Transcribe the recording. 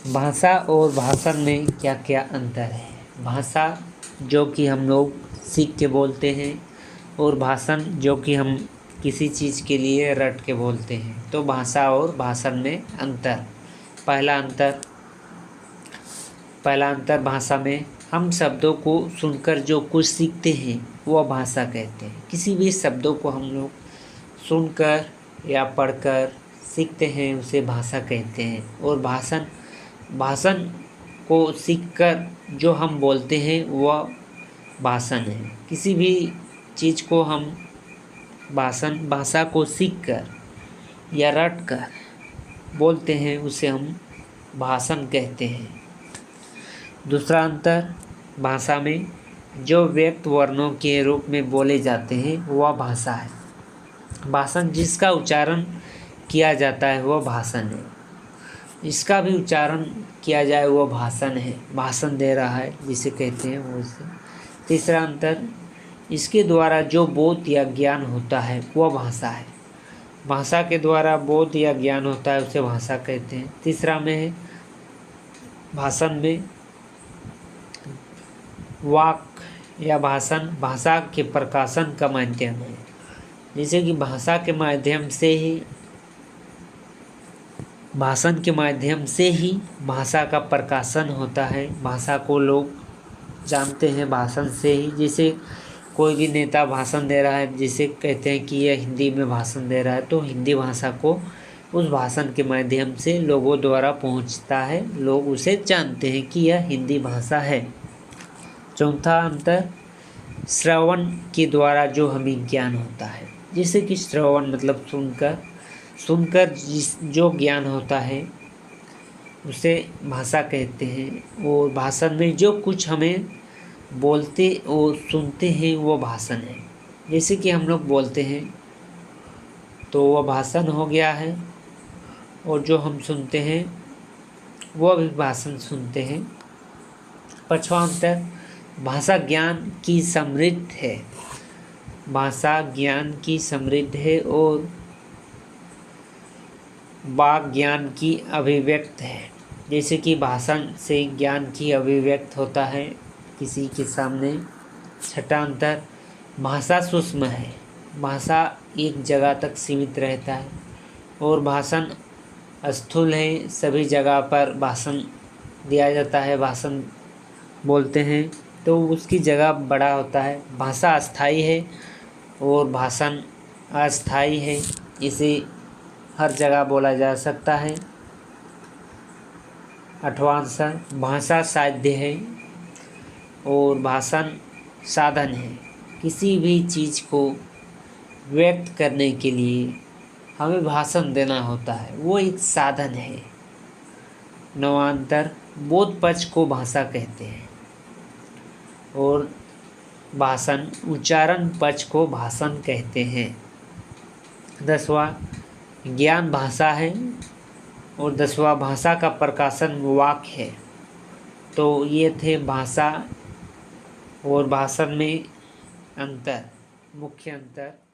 भाषा और भाषण में क्या क्या अंतर है। भाषा जो कि हम लोग सीख के बोलते हैं और भाषण जो कि हम किसी चीज़ के लिए रट के बोलते हैं। तो भाषा और भाषण में अंतर। पहला अंतर भाषा में हम शब्दों को सुनकर जो कुछ सीखते हैं वह भाषा कहते हैं। किसी भी शब्दों को हम लोग सुनकर या पढ़कर सीखते हैं उसे भाषा कहते हैं। और भाषण को सीखकर जो हम बोलते हैं वह भाषण है। किसी भी चीज़ को हम भाषा को सीखकर या रट कर बोलते हैं उसे हम भाषण कहते हैं। दूसरा अंतर, भाषा में जो व्यक्त वर्णों के रूप में बोले जाते हैं वह भाषा है। भाषण जिसका उच्चारण किया जाता है वह भाषण है। इसका भी उच्चारण किया जाए वह भाषण है। भाषण दे रहा है जिसे कहते हैं वो उसे। तीसरा अंतर, इसके द्वारा जो बोध या ज्ञान होता है वह भाषा है। भाषा के द्वारा बोध या ज्ञान होता है उसे भाषा कहते हैं। तीसरा में है भाषण में वाक या भाषा के प्रकाशन का माध्यम है। जैसे कि भाषण के माध्यम से ही भाषा का प्रकाशन होता है। भाषा को लोग जानते हैं भाषण से ही। जैसे कोई भी नेता भाषण दे रहा है, जिसे कहते हैं कि यह हिंदी में भाषण दे रहा है, तो हिंदी भाषा को उस भाषण के माध्यम से लोगों द्वारा पहुंचता है। लोग उसे जानते हैं कि यह हिंदी भाषा है। चौथा अंतर, श्रवण के द्वारा जो हमें ज्ञान होता है। जैसे कि श्रवण मतलब सुनकर जो ज्ञान होता है उसे भाषा कहते हैं। और भाषण में जो कुछ हमें बोलते और सुनते हैं वो भाषण है। जैसे कि हम लोग बोलते हैं तो वह भाषण हो गया है, और जो हम सुनते हैं वह भी भाषण सुनते हैं। पांचवा अंतर, भाषा ज्ञान की समृद्ध है। भाषा ज्ञान की समृद्ध है और वाक ज्ञान की अभिव्यक्त है। जैसे कि भाषण से ज्ञान की अभिव्यक्त होता है किसी के सामने। छठा अंतर, भाषा सूक्ष्म है। भाषा एक जगह तक सीमित रहता है और भाषण स्थूल है। सभी जगह पर भाषण दिया जाता है, भाषण बोलते हैं तो उसकी जगह बड़ा होता है। भाषा अस्थाई है और भाषण अस्थाई है। इसे हर जगह बोला जा सकता है। आठवां अंतर, भाषा साध्य है और भाषण साधन है। किसी भी चीज़ को व्यक्त करने के लिए हमें भाषण देना होता है, वो एक साधन है। नौवां अंतर, बोध पक्ष को भाषा कहते हैं और भाषण उच्चारण पक्ष को भाषण कहते हैं। 10वां, ज्ञान भाषा है और 10वां भाषा का प्रकाशन वाक है। तो ये थे भाषा और भाषण में अंतर, मुख्य अंतर।